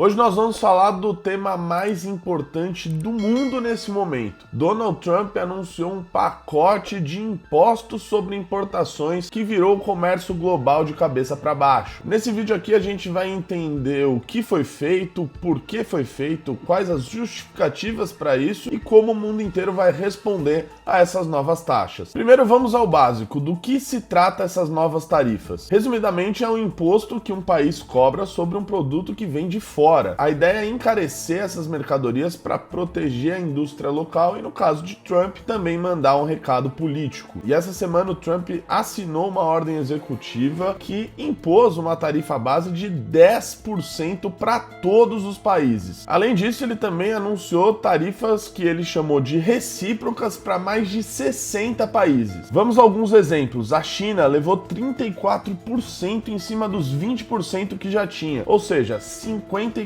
Hoje nós vamos falar do tema mais importante do mundo nesse momento. Donald Trump anunciou um pacote de impostos sobre importações que virou o comércio global de cabeça para baixo. Nesse vídeo aqui a gente vai entender o que foi feito, por que foi feito, quais as justificativas para isso e como o mundo inteiro vai responder a essas novas taxas. Primeiro vamos ao básico, do que se trata essas novas tarifas. Resumidamente é um imposto que um país cobra sobre um produto que vem de fora. A ideia é encarecer essas mercadorias para proteger a indústria local e, no caso de Trump, também mandar um recado político. E essa semana o Trump assinou uma ordem executiva que impôs uma tarifa base de 10% para todos os países. Além disso, ele também anunciou tarifas que ele chamou de recíprocas para mais de 60 países. Vamos a alguns exemplos. A China levou 34% em cima dos 20% que já tinha, ou seja, 54%.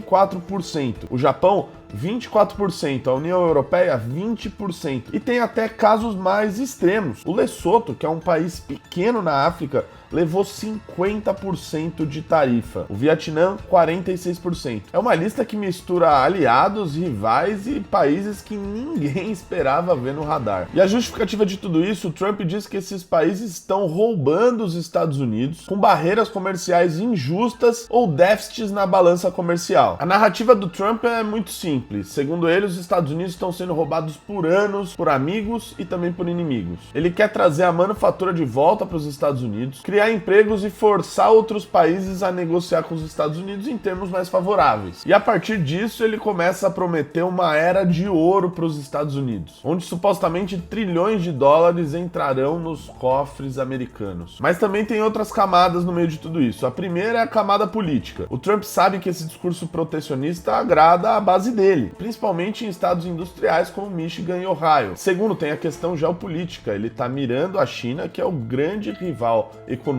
O Japão, 24%, a União Europeia, 20%. E tem até casos mais extremos. O Lesoto, que é um país pequeno na África, levou 50% de tarifa. O Vietnã, 46%. É uma lista que mistura aliados, rivais e países que ninguém esperava ver no radar. E a justificativa de tudo isso, o Trump diz que esses países estão roubando os Estados Unidos com barreiras comerciais injustas ou déficits na balança comercial. A narrativa do Trump é muito simples. Segundo ele, os Estados Unidos estão sendo roubados por anos, por amigos e também por inimigos. Ele quer trazer a manufatura de volta para os Estados Unidos, criar empregos e forçar outros países a negociar com os Estados Unidos em termos mais favoráveis. E a partir disso, ele começa a prometer uma era de ouro para os Estados Unidos, onde supostamente trilhões de dólares entrarão nos cofres americanos. Mas também tem outras camadas no meio de tudo isso. A primeira é a camada política. O Trump sabe que esse discurso protecionista agrada a base dele, principalmente em estados industriais como Michigan e Ohio. Segundo, tem a questão geopolítica. Ele está mirando a China, que é o grande rival econômico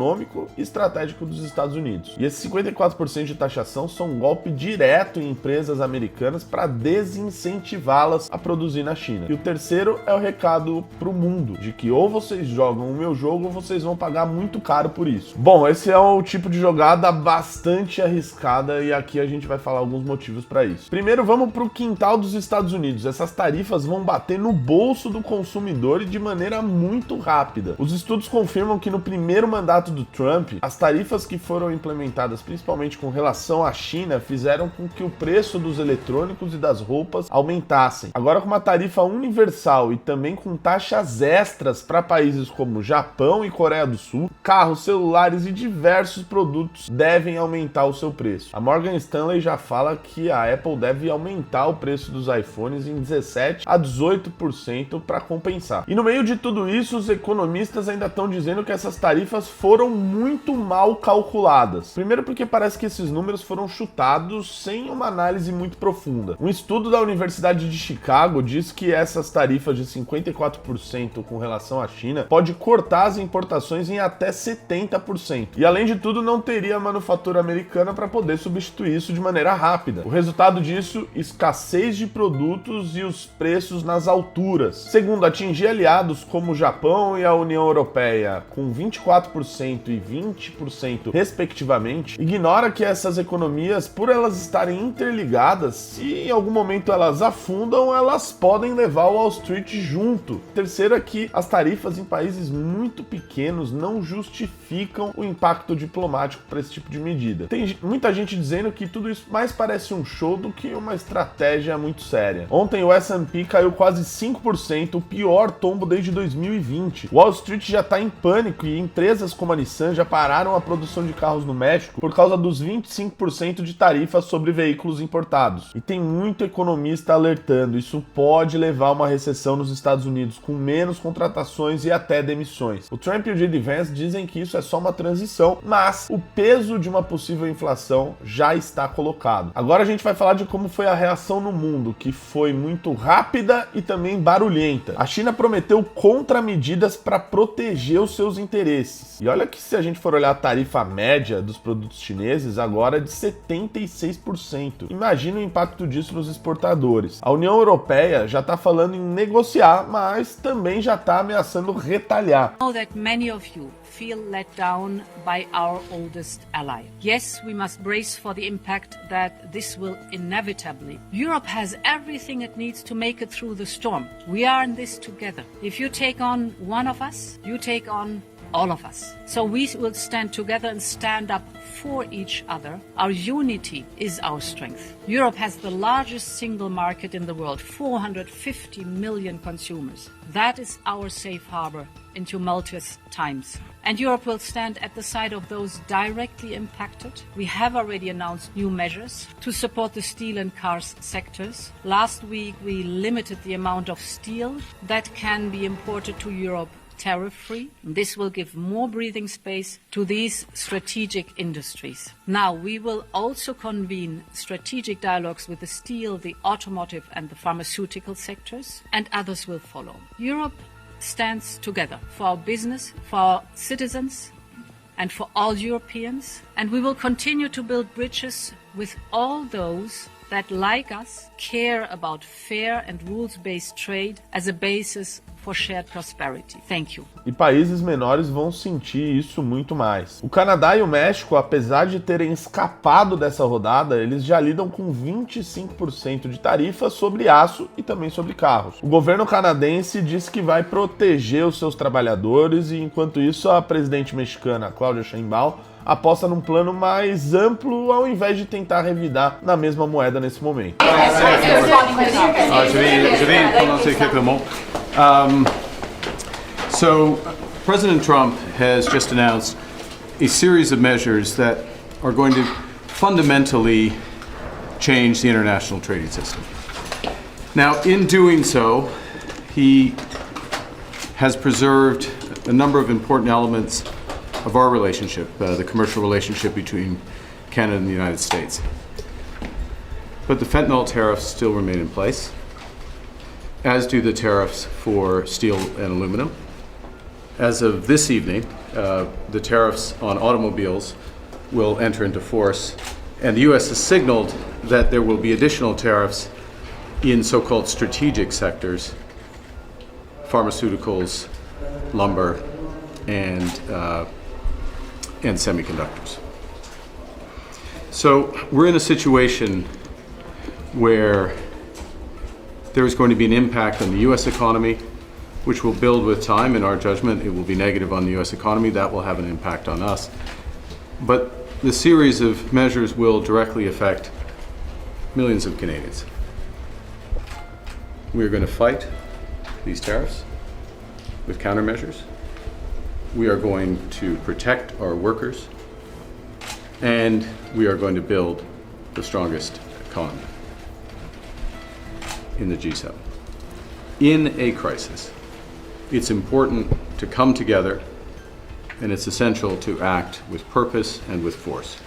e estratégico dos Estados Unidos. E esses 54% de taxação são um golpe direto em empresas americanas para desincentivá-las a produzir na China. E o terceiro é o recado para o mundo, de que ou vocês jogam o meu jogo ou vocês vão pagar muito caro por isso. Bom, esse é o tipo de jogada bastante arriscada e aqui a gente vai falar alguns motivos para isso. Primeiro, vamos para o quintal dos Estados Unidos. Essas tarifas vão bater no bolso do consumidor e de maneira muito rápida. Os estudos confirmam que no primeiro mandato do Trump, as tarifas que foram implementadas principalmente com relação à China fizeram com que o preço dos eletrônicos e das roupas aumentassem. Agora, com uma tarifa universal e também com taxas extras para países como Japão e Coreia do Sul, carros, celulares e diversos produtos devem aumentar o seu preço. A Morgan Stanley já fala que a Apple deve aumentar o preço dos iPhones em 17% a 18% para compensar. E no meio de tudo isso, os economistas ainda estão dizendo que essas tarifas foram muito mal calculadas. Primeiro porque parece que esses números foram chutados sem uma análise muito profunda. Um estudo da Universidade de Chicago diz que essas tarifas de 54% com relação à China pode cortar as importações em até 70%. E além de tudo, não teria manufatura americana para poder substituir isso de maneira rápida. O resultado disso, escassez de produtos e os preços nas alturas. Segundo, atingir aliados como o Japão e a União Europeia com 24% e 20% respectivamente, ignora que essas economias, por elas estarem interligadas, se em algum momento elas afundam, elas podem levar o Wall Street junto. Terceiro é que as tarifas em países muito pequenos não justificam o impacto diplomático para esse tipo de medida. Tem muita gente dizendo que tudo isso mais parece um show do que uma estratégia muito séria. Ontem o S&P caiu quase 5%, o pior tombo desde 2020. Wall Street já está em pânico e empresas como a Nissan já pararam a produção de carros no México por causa dos 25% de tarifas sobre veículos importados. E tem muito economista alertando, isso pode levar a uma recessão nos Estados Unidos, com menos contratações e até demissões. O Trump e o J.D. Vance dizem que isso é só uma transição, mas o peso de uma possível inflação já está colocado. Agora a gente vai falar de como foi a reação no mundo, que foi muito rápida e também barulhenta. A China prometeu contramedidas para proteger os seus interesses. E olha olha que se a gente for olhar a tarifa média dos produtos chineses, agora é de 76%. Imagina o impacto disso nos exportadores. A União Europeia já está falando em negociar, mas também já está ameaçando retalhar. I know that many of you feel let down by our oldest ally. Yes, we must brace for the impact that this will inevitably. Europe has everything it needs to make it through the storm. We are in this together. If you take on one of us, you take on all of us. So we will stand together and stand up for each other. Our unity is our strength. Europe has the largest single market in the world, 450 million consumers. That is our safe harbor in tumultuous times. And Europe will stand at the side of those directly impacted. We have already announced new measures to support the steel and cars sectors. Last week, we limited the amount of steel that can be imported to Europe tariff-free. This will give more breathing space to these strategic industries. Now, we will also convene strategic dialogues with the steel, the automotive and the pharmaceutical sectors, and others will follow. Europe stands together for our business, for our citizens, and for all Europeans, and we will continue to build bridges with all those that, like us, care about fair and rules-based trade as a basis for shared prosperity. Thank you. E países menores vão sentir isso muito mais. O Canadá e o México, apesar de terem escapado dessa rodada, eles já lidam com 25% de tarifa sobre aço e também sobre carros. O governo canadense disse que vai proteger os seus trabalhadores e, enquanto isso, a presidente mexicana, Claudia Sheinbaum, aposta num plano mais amplo ao invés de tentar revidar na mesma moeda nesse momento. So, President Trump has just announced a series of measures that are going to fundamentally change the international trading system. Now, in doing so, he has preserved a number of important elements of our relationship, the commercial relationship between Canada and the United States. But the fentanyl tariffs still remain in place, as do the tariffs for steel and aluminum. As of this evening, the tariffs on automobiles will enter into force, and the U.S. has signaled that there will be additional tariffs in so-called strategic sectors, pharmaceuticals, lumber, and semiconductors. So we're in a situation where there is going to be an impact on the U.S. economy, which will build with time. In our judgment, it will be negative on the U.S. economy. That will have an impact on us. But the series of measures will directly affect millions of Canadians. We are going to fight these tariffs with countermeasures. We are going to protect our workers, and we are going to build the strongest economy in the G7. In a crisis, it's important to come together, and it's essential to act with purpose and with force.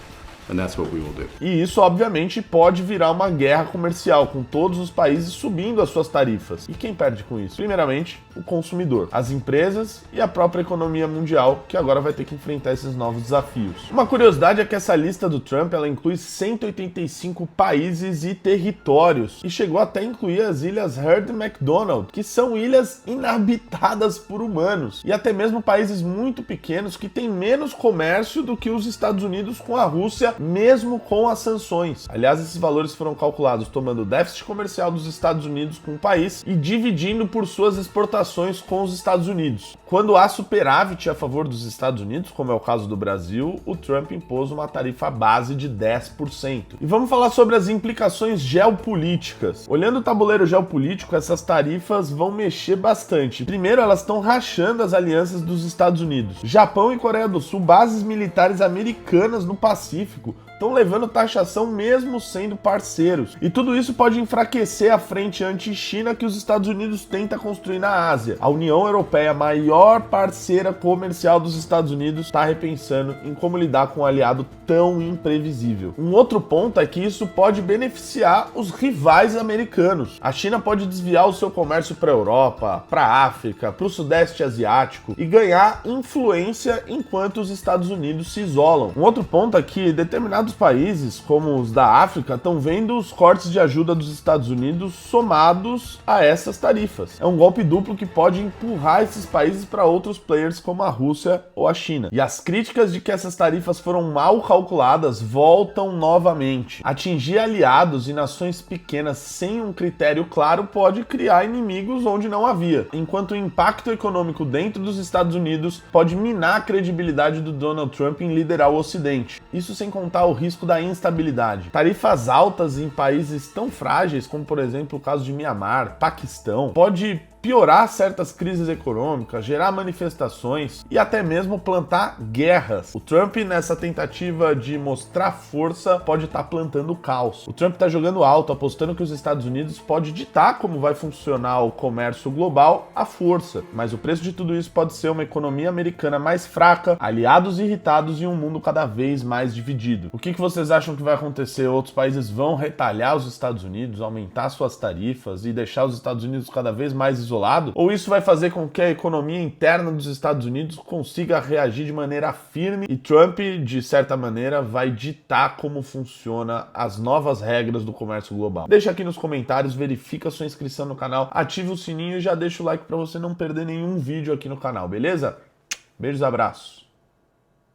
And that's what we will do. E isso, obviamente, pode virar uma guerra comercial, com todos os países subindo as suas tarifas. E quem perde com isso? Primeiramente, o consumidor, as empresas e a própria economia mundial, que agora vai ter que enfrentar esses novos desafios. Uma curiosidade é que essa lista do Trump, ela inclui 185 países e territórios, e chegou até a incluir as ilhas Heard e McDonald, que são ilhas inabitadas por humanos, e até mesmo países muito pequenos que têm menos comércio do que os Estados Unidos com a Rússia, mesmo com as sanções. Aliás, esses valores foram calculados tomando o déficit comercial dos Estados Unidos com o país e dividindo por suas exportações com os Estados Unidos. Quando há superávit a favor dos Estados Unidos, como é o caso do Brasil, o Trump impôs uma tarifa base de 10%. E vamos falar sobre as implicações geopolíticas. Olhando o tabuleiro geopolítico, essas tarifas vão mexer bastante. Primeiro, elas estão rachando as alianças dos Estados Unidos. Japão e Coreia do Sul, bases militares americanas no Pacífico, estão levando taxação mesmo sendo parceiros. E tudo isso pode enfraquecer a frente anti-China que os Estados Unidos tenta construir na Ásia. A União Europeia, a maior parceira comercial dos Estados Unidos, está repensando em como lidar com um aliado tão imprevisível. Um outro ponto é que isso pode beneficiar os rivais americanos. A China pode desviar o seu comércio para a Europa, para a África, para o Sudeste Asiático e ganhar influência enquanto os Estados Unidos se isolam. Um outro ponto é que determinados países, como os da África, estão vendo os cortes de ajuda dos Estados Unidos somados a essas tarifas. É um golpe duplo que pode empurrar esses países para outros players como a Rússia ou a China. E as críticas de que essas tarifas foram mal calculadas voltam novamente. Atingir aliados e nações pequenas sem um critério claro pode criar inimigos onde não havia, enquanto o impacto econômico dentro dos Estados Unidos pode minar a credibilidade do Donald Trump em liderar o Ocidente. Isso sem contar o risco da instabilidade. Tarifas altas em países tão frágeis como, por exemplo, o caso de Mianmar, Paquistão, pode piorar certas crises econômicas, gerar manifestações e até mesmo plantar guerras. O Trump, nessa tentativa de mostrar força, pode estar plantando caos. O Trump está jogando alto, apostando que os Estados Unidos pode ditar como vai funcionar o comércio global à força. Mas o preço de tudo isso pode ser uma economia americana mais fraca, aliados irritados e um mundo cada vez mais dividido. O que vocês acham que vai acontecer? Outros países vão retalhar os Estados Unidos, aumentar suas tarifas e deixar os Estados Unidos cada vez mais isolados? Ou isso vai fazer com que a economia interna dos Estados Unidos consiga reagir de maneira firme e Trump, de certa maneira, vai ditar como funciona as novas regras do comércio global? Deixa aqui nos comentários, verifica sua inscrição no canal, ativa o sininho e já deixa o like para você não perder nenhum vídeo aqui no canal, beleza? Beijos, abraços!